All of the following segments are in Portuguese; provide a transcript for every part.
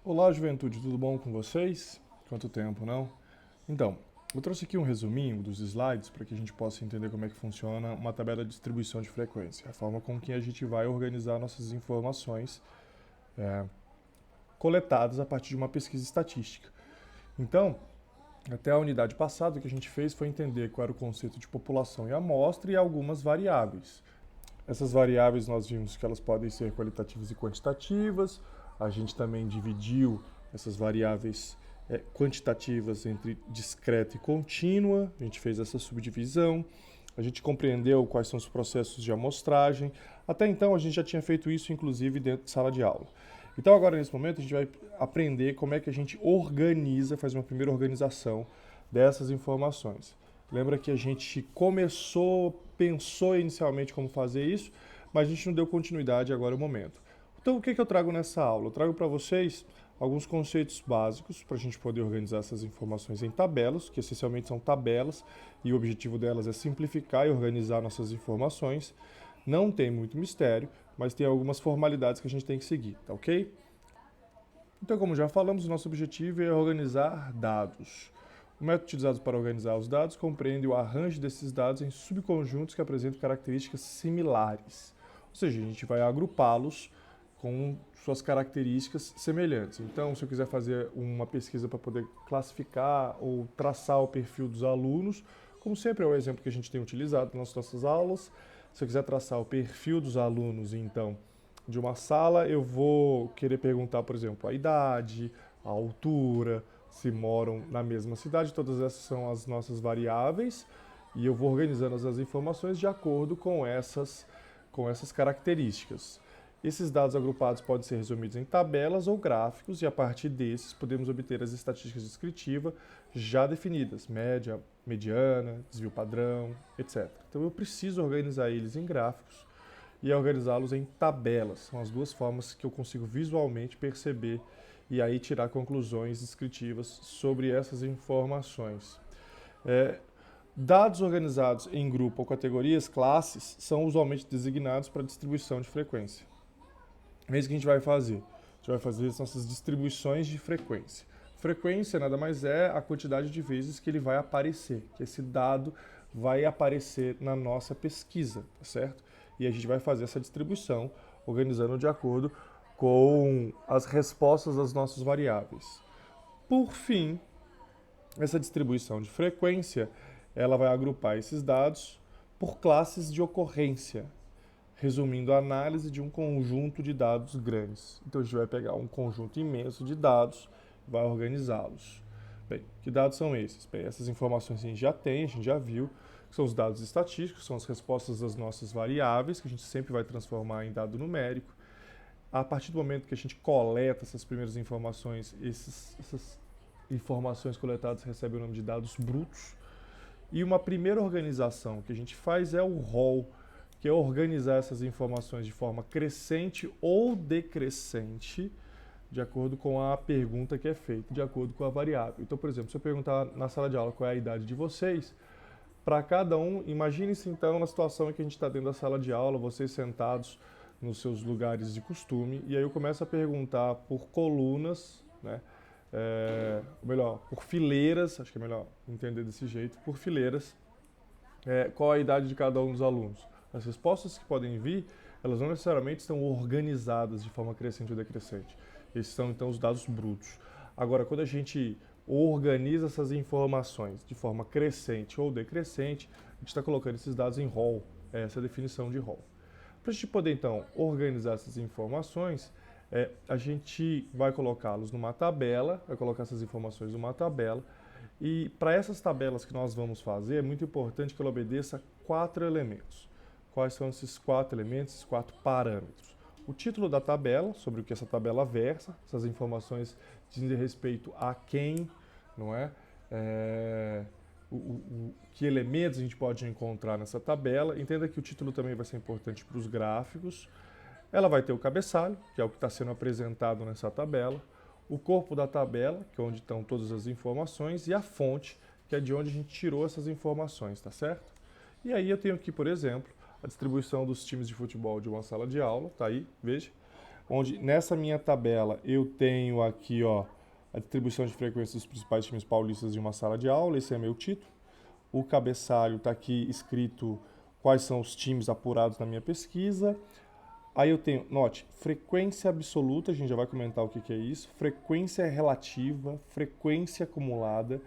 Olá, juventude, tudo bom com vocês? Quanto tempo, não? Então, eu trouxe aqui um resuminho dos slides para que a gente possa entender como é que funciona uma tabela de distribuição de frequência, a forma com que a gente vai organizar nossas informações é, coletadas a partir de uma pesquisa estatística. Então, até a unidade passada, o que a gente fez foi entender qual era o conceito de população e amostra e algumas variáveis. Essas variáveis nós vimos que elas podem ser qualitativas e quantitativas. A gente também dividiu essas variáveis quantitativas entre discreta e contínua. A gente fez essa subdivisão. A gente compreendeu quais são os processos de amostragem. Até então a gente já tinha feito isso, inclusive, dentro de sala de aula. Então agora, nesse momento, a gente vai aprender como é que a gente organiza, faz uma primeira organização dessas informações. Lembra que a gente pensou inicialmente como fazer isso, mas a gente não deu continuidade, agora é o momento. Então, o que eu trago nessa aula? Eu trago para vocês alguns conceitos básicos para a gente poder organizar essas informações em tabelas, que essencialmente são tabelas, e o objetivo delas é simplificar e organizar nossas informações. Não tem muito mistério, mas tem algumas formalidades que a gente tem que seguir, tá ok? Então, como já falamos, o nosso objetivo é organizar dados. O método utilizado para organizar os dados compreende o arranjo desses dados em subconjuntos que apresentam características similares. Ou seja, a gente vai agrupá-los com suas características semelhantes. Então, se eu quiser fazer uma pesquisa para poder classificar ou traçar o perfil dos alunos, como sempre é o exemplo que a gente tem utilizado nas nossas aulas, se eu quiser traçar o perfil dos alunos, então, de uma sala, eu vou querer perguntar, por exemplo, a idade, a altura, se moram na mesma cidade, todas essas são as nossas variáveis, e eu vou organizando as informações de acordo com essas características. Esses dados agrupados podem ser resumidos em tabelas ou gráficos, e a partir desses podemos obter as estatísticas descritivas já definidas, média, mediana, desvio padrão, etc. Então eu preciso organizar eles em gráficos e organizá-los em tabelas. São as duas formas que eu consigo visualmente perceber e aí tirar conclusões descritivas sobre essas informações. É, Dados organizados em grupo ou categorias, classes, são usualmente designados para distribuição de frequência. É isso que a gente vai fazer. A gente vai fazer as nossas distribuições de frequência. Frequência nada mais é a quantidade de vezes que ele vai aparecer, que esse dado vai aparecer na nossa pesquisa, tá certo? E a gente vai fazer essa distribuição organizando de acordo com as respostas das nossas variáveis. Por fim, essa distribuição de frequência, ela vai agrupar esses dados por classes de ocorrência, resumindo a análise de um conjunto de dados grandes. Então a gente vai pegar um conjunto imenso de dados e vai organizá-los. Bem, que dados são esses? Bem, essas informações a gente já tem, a gente já viu, que são os dados estatísticos, são as respostas das nossas variáveis, que a gente sempre vai transformar em dado numérico. A partir do momento que a gente coleta essas primeiras informações, essas informações coletadas recebem o nome de dados brutos. E uma primeira organização que a gente faz é o rol, que é organizar essas informações de forma crescente ou decrescente, de acordo com a pergunta que é feita, de acordo com a variável. Então, por exemplo, se eu perguntar na sala de aula qual é a idade de vocês, para cada um, imagine-se então na situação em que a gente está dentro da sala de aula, vocês sentados nos seus lugares de costume, e aí eu começo a perguntar por colunas, né? Melhor, por fileiras, acho que é melhor entender desse jeito, por fileiras, qual a idade de cada um dos alunos. As respostas que podem vir, elas não necessariamente estão organizadas de forma crescente ou decrescente. Esses são então os dados brutos. Agora, quando a gente organiza essas informações de forma crescente ou decrescente, a gente está colocando esses dados em rol, essa é a definição de rol. Para a gente poder então organizar essas informações, a gente vai colocá-los numa tabela, vai colocar essas informações numa tabela, e para essas tabelas que nós vamos fazer, é muito importante que ela obedeça 4 elementos. Quais são esses 4 elementos, esses 4 parâmetros? O título da tabela, sobre o que essa tabela versa, essas informações dizem respeito a quem, não é? Que elementos a gente pode encontrar nessa tabela. Entenda que o título também vai ser importante para os gráficos. Ela vai ter o cabeçalho, que é o que está sendo apresentado nessa tabela, o corpo da tabela, que é onde estão todas as informações, e a fonte, que é de onde a gente tirou essas informações, tá certo? E aí eu tenho aqui, por exemplo, a distribuição dos times de futebol de uma sala de aula, tá aí, veja. onde nessa minha tabela eu tenho aqui, ó, a distribuição de frequência dos principais times paulistas de uma sala de aula, esse é meu título. O cabeçalho está aqui escrito quais são os times apurados na minha pesquisa. Aí eu tenho, note, frequência absoluta, a gente já vai comentar o que é isso, frequência relativa, frequência acumulada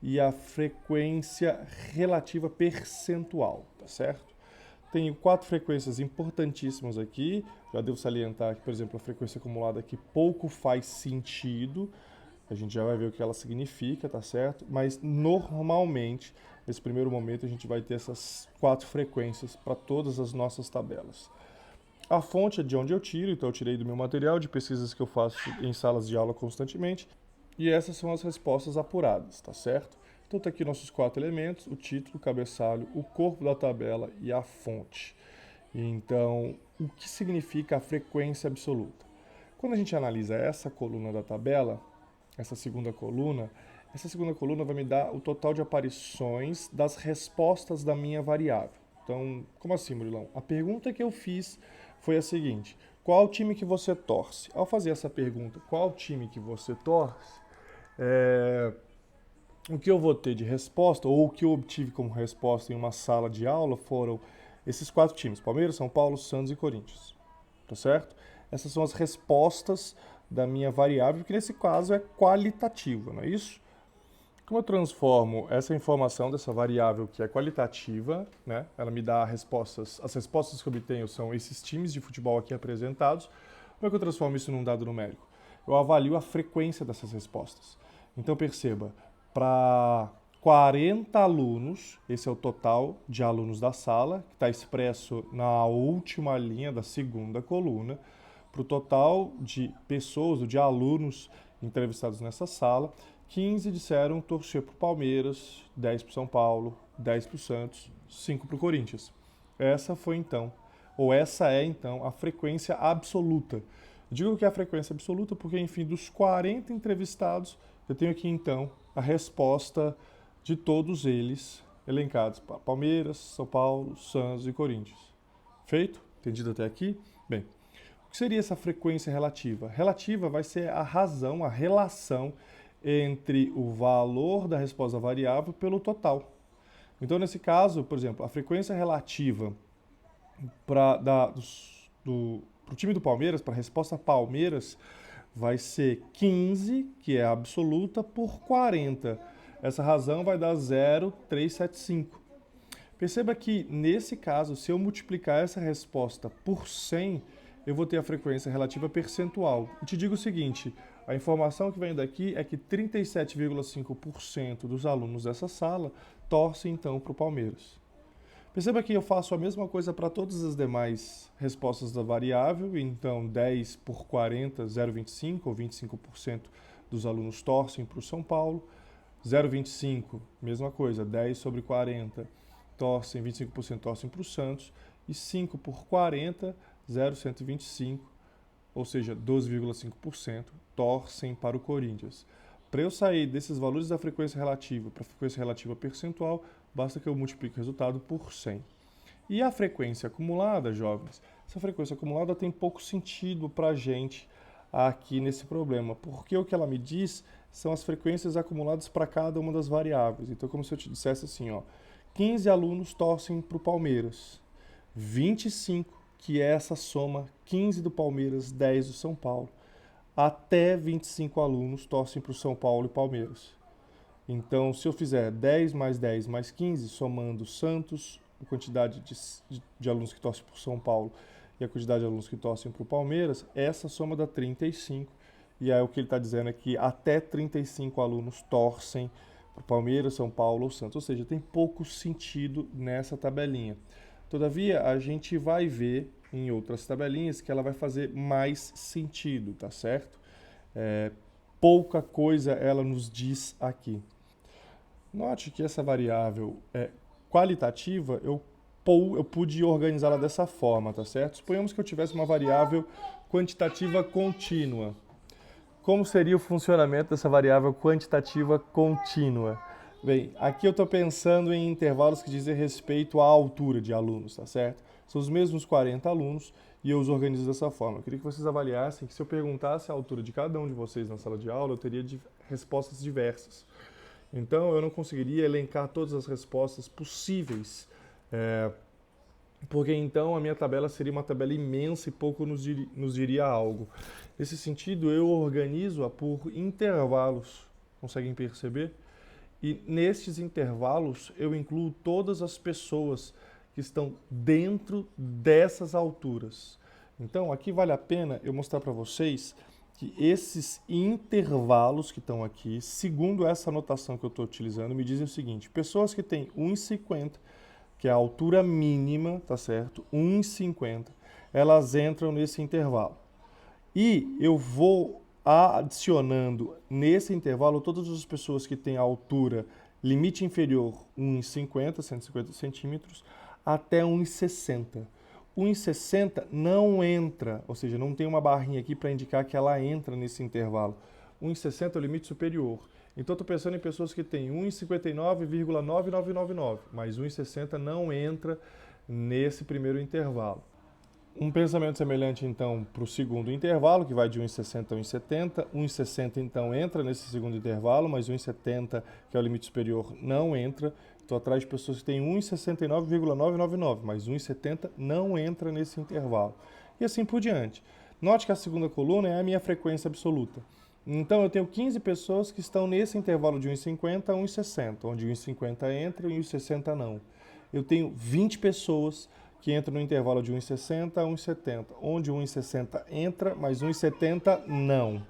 e a frequência relativa percentual, tá certo? Tenho 4 frequências importantíssimas aqui, já devo salientar que, por exemplo, a frequência acumulada aqui pouco faz sentido, a gente já vai ver o que ela significa, tá certo? Mas normalmente, nesse primeiro momento, a gente vai ter essas 4 frequências para todas as nossas tabelas. A fonte é de onde eu tiro, então eu tirei do meu material de pesquisas que eu faço em salas de aula constantemente. E essas são as respostas apuradas, tá certo? Então tá aqui nossos 4 elementos, o título, o cabeçalho, o corpo da tabela e a fonte. Então, o que significa a frequência absoluta? Quando a gente analisa essa coluna da tabela, essa segunda coluna vai me dar o total de aparições das respostas da minha variável. Então, como assim, Murilão? A pergunta que eu fiz foi a seguinte: qual time que você torce? Ao fazer essa pergunta, qual time que você torce, o que eu vou ter de resposta, ou o que eu obtive como resposta em uma sala de aula, foram esses 4 times: Palmeiras, São Paulo, Santos e Corinthians. Tá certo? Essas são as respostas da minha variável, que nesse caso é qualitativa, não é isso? Como eu transformo essa informação dessa variável que é qualitativa, né? Ela me dá respostas, as respostas que eu obtenho são esses times de futebol aqui apresentados. Como é que eu transformo isso num dado numérico? Eu avalio a frequência dessas respostas. Então perceba, para 40 alunos, esse é o total de alunos da sala, que está expresso na última linha da segunda coluna, para o total de pessoas, de alunos entrevistados nessa sala, 15 disseram torcer para o Palmeiras, 10 para o São Paulo, 10 para o Santos, 5 para o Corinthians. Essa é então a frequência absoluta. Eu digo que é a frequência absoluta porque, enfim, dos 40 entrevistados, eu tenho aqui então a resposta de todos eles elencados para Palmeiras, São Paulo, Santos e Corinthians. Feito? Entendido até aqui? Bem, o que seria essa frequência relativa? Relativa vai ser a razão, a relação entre o valor da resposta variável pelo total. Então, nesse caso, por exemplo, a frequência relativa para o time do Palmeiras, para a resposta Palmeiras, vai ser 15, que é absoluta, por 40. Essa razão vai dar 0,375. Perceba que, nesse caso, se eu multiplicar essa resposta por 100, eu vou ter a frequência relativa percentual. E te digo o seguinte: a informação que vem daqui é que 37,5% dos alunos dessa sala torcem então para o Palmeiras. Perceba que eu faço a mesma coisa para todas as demais respostas da variável, então 10 por 40, 0,25 ou 25% dos alunos torcem para o São Paulo, 0,25, mesma coisa, 10 sobre 40 torcem, 25% torcem para o Santos, e 5 por 40, 0,125, ou seja, 12,5% torcem para o Corinthians. Para eu sair desses valores da frequência relativa para a frequência relativa percentual, basta que eu multiplique o resultado por 100. E a frequência acumulada, jovens? Essa frequência acumulada tem pouco sentido para a gente aqui nesse problema, porque o que ela me diz são as frequências acumuladas para cada uma das variáveis. Então, como se eu te dissesse assim, ó, 15 alunos torcem para o Palmeiras, 25, que é essa soma, 15 do Palmeiras, 10 do São Paulo, até 25 alunos torcem para o São Paulo e Palmeiras. Então, se eu fizer 10 mais 10 mais 15, somando Santos, a quantidade de alunos que torcem para o São Paulo e a quantidade de alunos que torcem para o Palmeiras, essa soma dá 35. E aí o que ele está dizendo é que até 35 alunos torcem para o Palmeiras, São Paulo ou Santos. Ou seja, tem pouco sentido nessa tabelinha. Todavia, a gente vai ver em outras tabelinhas que ela vai fazer mais sentido, tá certo? Pouca coisa ela nos diz aqui. Note que essa variável qualitativa, eu pude organizá-la dessa forma, tá certo? Suponhamos que eu tivesse uma variável quantitativa contínua. Como seria o funcionamento dessa variável quantitativa contínua? Bem, aqui eu estou pensando em intervalos que dizem respeito à altura de alunos, tá certo? são os mesmos 40 alunos e eu os organizo dessa forma. Eu queria que vocês avaliassem que se eu perguntasse a altura de cada um de vocês na sala de aula, eu teria respostas diversas. Então, eu não conseguiria elencar todas as respostas possíveis, porque então a minha tabela seria uma tabela imensa e pouco nos diria algo. Nesse sentido, eu organizo-a por intervalos, conseguem perceber? E nestes intervalos eu incluo todas as pessoas que estão dentro dessas alturas. Então, aqui vale a pena eu mostrar para vocês que esses intervalos que estão aqui, segundo essa anotação que eu estou utilizando, me dizem o seguinte: pessoas que têm 1,50, que é a altura mínima, tá certo? 1,50, elas entram nesse intervalo. E eu vou adicionando nesse intervalo todas as pessoas que têm a altura limite inferior 1,50, 150 centímetros, até 1,60. 1,60 não entra, ou seja, não tem uma barrinha aqui para indicar que ela entra nesse intervalo. 1,60 é o limite superior. Então, estou pensando em pessoas que têm 1,59,9999, mas 1,60 não entra nesse primeiro intervalo. Um pensamento semelhante, então, para o segundo intervalo, que vai de 1,60 a 1,70. 1,60, então, entra nesse segundo intervalo, mas 1,70, que é o limite superior, não entra. Estou atrás de pessoas que têm 1,69,999, mas 1,70 não entra nesse intervalo. E assim por diante. Note que a segunda coluna é a minha frequência absoluta. Então, eu tenho 15 pessoas que estão nesse intervalo de 1,50 a 1,60, onde 1,50 entra e 1,60 não. Eu tenho 20 pessoas que entram no intervalo de 1,60 a 1,70, onde 1,60 entra, mas 1,70 não.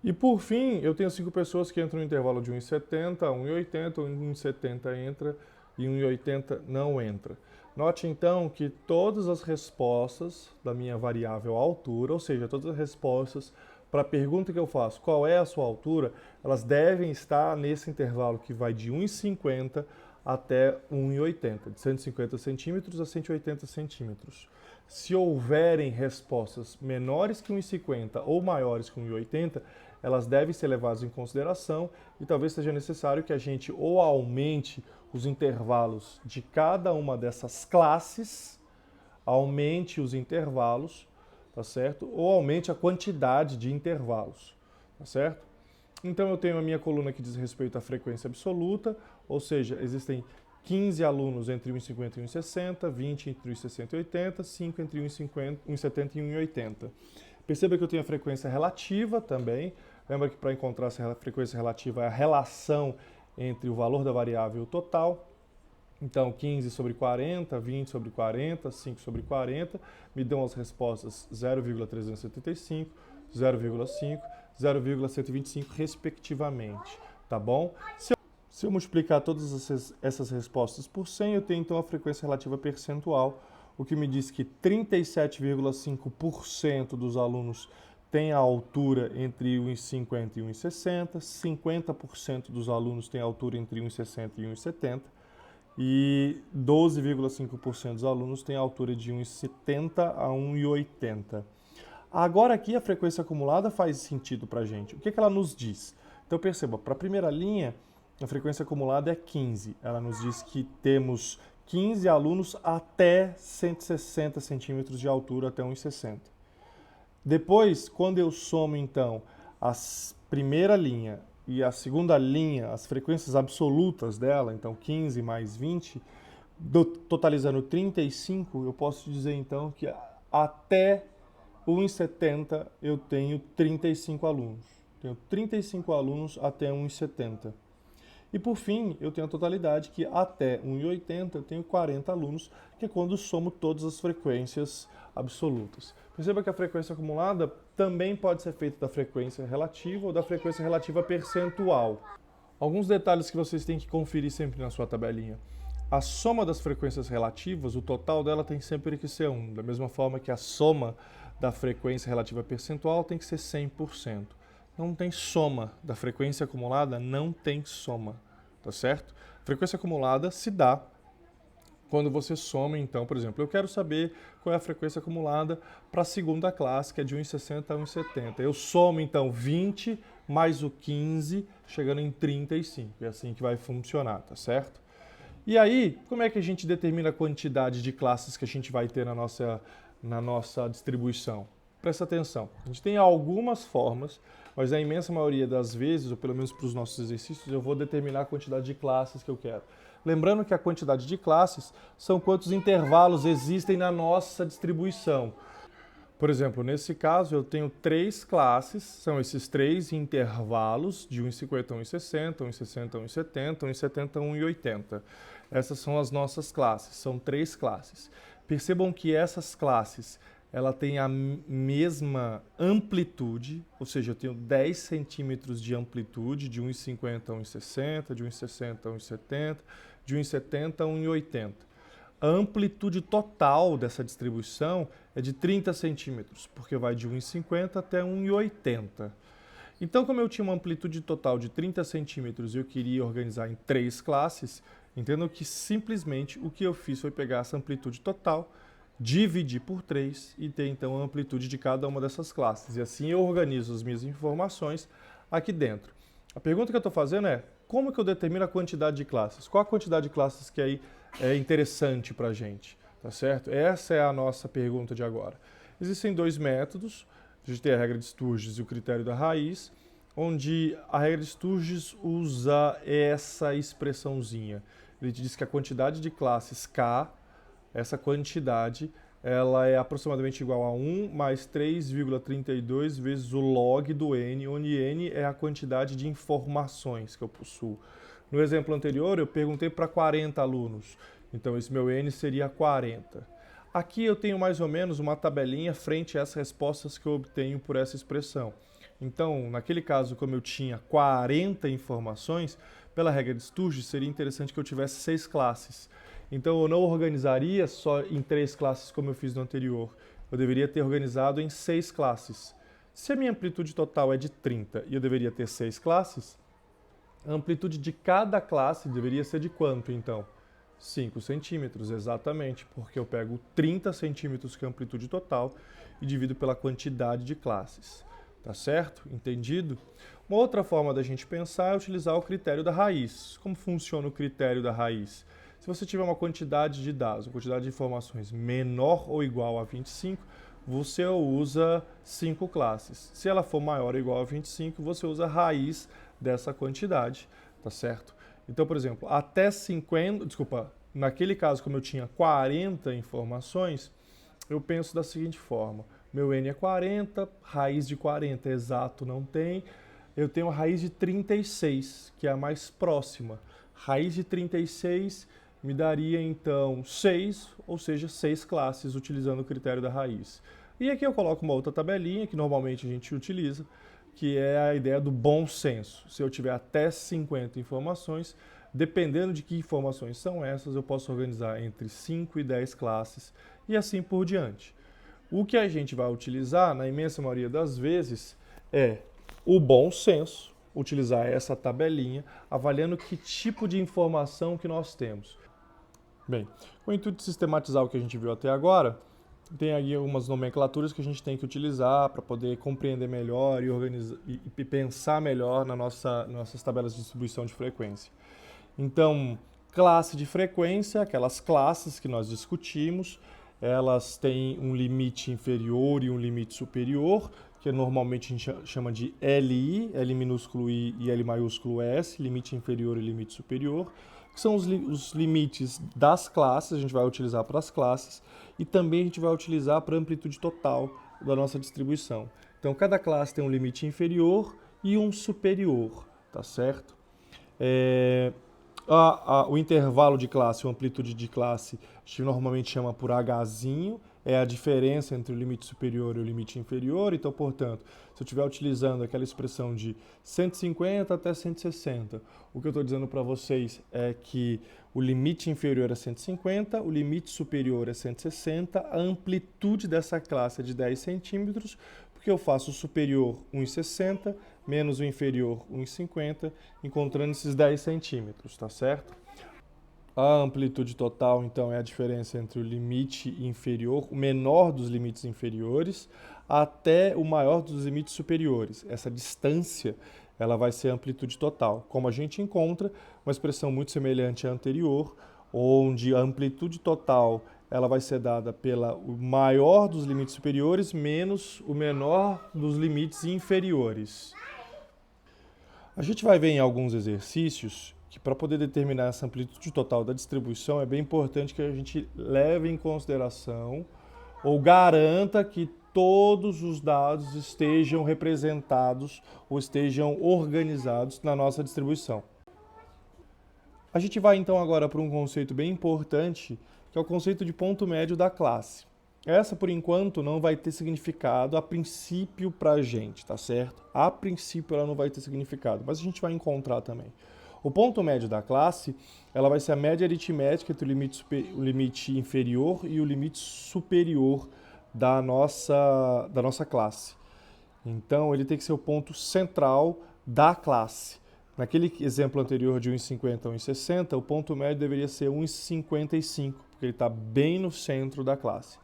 E por fim, eu tenho 5 pessoas que entram no intervalo de 1,70 a 1,80, 1,70 entra e 1,80 não entra. Note então que todas as respostas da minha variável altura, ou seja, todas as respostas para a pergunta que eu faço, qual é a sua altura, elas devem estar nesse intervalo que vai de 1,50 até 1,80, de 150 centímetros a 180 centímetros. Se houverem respostas menores que 1,50 ou maiores que 1,80, elas devem ser levadas em consideração e talvez seja necessário que a gente ou aumente os intervalos de cada uma dessas classes, aumente os intervalos, tá certo? Ou aumente a quantidade de intervalos, tá certo? Então eu tenho a minha coluna que diz respeito à frequência absoluta, ou seja, existem 15 alunos entre 1,50 e 1,60, 20 entre 1,60 e 80, 5 entre 1,70 e 1,80. Perceba que eu tenho a frequência relativa também. Lembra que para encontrar essa frequência relativa é a relação entre o valor da variável e o total. Então, 15 sobre 40, 20 sobre 40, 5 sobre 40, me dão as respostas 0,375, 0,5, 0,125, respectivamente, tá bom? Se eu multiplicar todas essas respostas por 100, eu tenho então a frequência relativa percentual, o que me diz que 37,5% dos alunos têm a altura entre 1,50 e 1,60, 50% dos alunos têm a altura entre 1,60 e 1,70, e 12,5% dos alunos têm a altura de 1,70 a 1,80. Agora aqui a frequência acumulada faz sentido para a gente. O que ela nos diz? Então perceba, para a primeira linha, a frequência acumulada é 15. Ela nos diz que temos 15 alunos até 160 centímetros de altura, até 1,60. Depois, quando eu somo então a primeira linha e a segunda linha, as frequências absolutas dela, então 15 mais 20, totalizando 35, eu posso dizer então que até 1,70 eu tenho 35 alunos. Tenho 35 alunos até 1,70. E por fim, eu tenho a totalidade que até 1,80 eu tenho 40 alunos, que é quando somo todas as frequências absolutas. Perceba que a frequência acumulada também pode ser feita da frequência relativa ou da frequência relativa percentual. Alguns detalhes que vocês têm que conferir sempre na sua tabelinha. A soma das frequências relativas, o total dela tem sempre que ser 1, da mesma forma que a soma da frequência relativa percentual tem que ser 100%. Não tem soma da frequência acumulada, não tem soma, tá certo? A frequência acumulada se dá quando você soma, então, por exemplo, eu quero saber qual é a frequência acumulada para a segunda classe, que é de 1,60 a 1,70. Eu somo, então, 20 mais o 15, chegando em 35. É assim que vai funcionar, tá certo? E aí, como é que a gente determina a quantidade de classes que a gente vai ter na nossa distribuição? Presta atenção, a gente tem algumas formas, mas a imensa maioria das vezes, ou pelo menos para os nossos exercícios, eu vou determinar a quantidade de classes que eu quero. Lembrando que a quantidade de classes são quantos intervalos existem na nossa distribuição. Por exemplo, nesse caso eu tenho 3 classes, são esses 3 intervalos de 1,50 a 1,60, 1,60 a 1,70, 1,70 a 1,80. Essas são as nossas classes, são 3 classes. Percebam que essas classes ela tem a mesma amplitude, ou seja, eu tenho 10 centímetros de amplitude de 1,50 a 1,60, de 1,60 a 1,70, de 1,70 a 1,80. A amplitude total dessa distribuição é de 30 centímetros, porque vai de 1,50 até 1,80. Então, como eu tinha uma amplitude total de 30 centímetros e eu queria organizar em 3 classes, entendam que simplesmente o que eu fiz foi pegar essa amplitude total, dividir por 3 e ter então a amplitude de cada uma dessas classes. E assim eu organizo as minhas informações aqui dentro. A pergunta que eu estou fazendo é, como que eu determino a quantidade de classes? Qual a quantidade de classes que aí é interessante para a gente? Tá certo? Essa é a nossa pergunta de agora. Existem 2 métodos, a gente tem a regra de Sturges e o critério da raiz, onde a regra de Sturges usa essa expressãozinha. Ele diz que a quantidade de classes K, essa quantidade, ela é aproximadamente igual a 1 mais 3,32 vezes o log do n, onde n é a quantidade de informações que eu possuo. No exemplo anterior, eu perguntei para 40 alunos, então esse meu n seria 40. Aqui eu tenho mais ou menos uma tabelinha frente às respostas que eu obtenho por essa expressão. Então, naquele caso, como eu tinha 40 informações, pela regra de Sturges, seria interessante que eu tivesse 6 classes. Então, eu não organizaria só em 3 classes como eu fiz no anterior. Eu deveria ter organizado em 6 classes. Se a minha amplitude total é de 30 e eu deveria ter 6 classes, a amplitude de cada classe deveria ser de quanto, então? 5 centímetros, exatamente, porque eu pego 30 centímetros, que é a amplitude total, e divido pela quantidade de classes. Tá certo? Entendido? Uma outra forma da gente pensar é utilizar o critério da raiz. Como funciona o critério da raiz? Se você tiver uma quantidade de dados, uma quantidade de informações menor ou igual a 25, você usa 5 classes. Se ela for maior ou igual a 25, você usa a raiz dessa quantidade, tá certo? Então, por exemplo, até 50, naquele caso, como eu tinha 40 informações, eu penso da seguinte forma: meu n é 40, raiz de 40 exato não tem, eu tenho a raiz de 36, que é a mais próxima. Raiz de 36 me daria então 6, ou seja, 6 classes, utilizando o critério da raiz. E aqui eu coloco uma outra tabelinha que normalmente a gente utiliza, que é a ideia do bom senso. Se eu tiver até 50 informações, dependendo de que informações são essas, eu posso organizar entre 5 e 10 classes e assim por diante. O que a gente vai utilizar, na imensa maioria das vezes, é o bom senso, utilizar essa tabelinha, avaliando que tipo de informação que nós temos. Bem, com o intuito de sistematizar o que a gente viu até agora, tem aí algumas nomenclaturas que a gente tem que utilizar para poder compreender melhor e organizar e pensar melhor nossas tabelas de distribuição de frequência. Então, classe de frequência, aquelas classes que nós discutimos, elas têm um limite inferior e um limite superior, que normalmente a gente chama de LI, L minúsculo I e L maiúsculo S, limite inferior e limite superior, que são os limites das classes, a gente vai utilizar para as classes, e também a gente vai utilizar para a amplitude total da nossa distribuição. Então, cada classe tem um limite inferior e um superior, tá certo? O intervalo de classe, a amplitude de classe, a gente normalmente chama por Hzinho, é a diferença entre o limite superior e o limite inferior. Então, portanto, se eu estiver utilizando aquela expressão de 150 até 160, o que eu estou dizendo para vocês é que o limite inferior é 150, o limite superior é 160, a amplitude dessa classe é de 10 centímetros, porque eu faço o superior 1,60 menos o inferior 1,50, encontrando esses 10 centímetros, tá certo? A amplitude total, então, é a diferença entre o limite inferior, o menor dos limites inferiores, até o maior dos limites superiores. Essa distância, ela vai ser a amplitude total. Como a gente encontra, uma expressão muito semelhante à anterior, onde a amplitude total ela vai ser dada pela o maior dos limites superiores menos o menor dos limites inferiores. A gente vai ver em alguns exercícios que para poder determinar essa amplitude total da distribuição é bem importante que a gente leve em consideração ou garanta que todos os dados estejam representados ou estejam organizados na nossa distribuição. A gente vai então agora para um conceito bem importante, que é o conceito de ponto médio da classe. Essa, por enquanto, não vai ter significado a princípio para a gente, tá certo? A princípio ela não vai ter significado, mas a gente vai encontrar também. O ponto médio da classe, ela vai ser a média aritmética entre o limite inferior e o limite superior da nossa classe. Então, ele tem que ser o ponto central da classe. Naquele exemplo anterior de 1,50 a 1,60, o ponto médio deveria ser 1,55, porque ele está bem no centro da classe.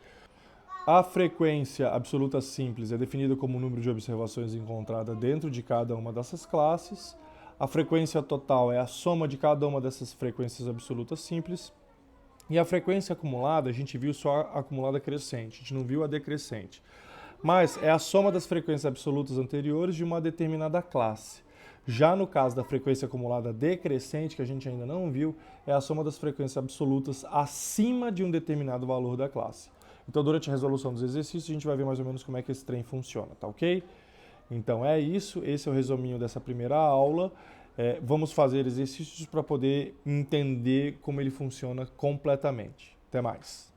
A frequência absoluta simples é definida como o número de observações encontradas dentro de cada uma dessas classes. A frequência total é a soma de cada uma dessas frequências absolutas simples. E a frequência acumulada, a gente viu só a acumulada crescente, a gente não viu a decrescente. Mas é a soma das frequências absolutas anteriores de uma determinada classe. Já no caso da frequência acumulada decrescente, que a gente ainda não viu, é a soma das frequências absolutas acima de um determinado valor da classe. Então, durante a resolução dos exercícios, a gente vai ver mais ou menos como é que esse trem funciona, tá ok? Então é isso, esse é o resuminho dessa primeira aula. Vamos fazer exercícios para poder entender como ele funciona completamente. Até mais!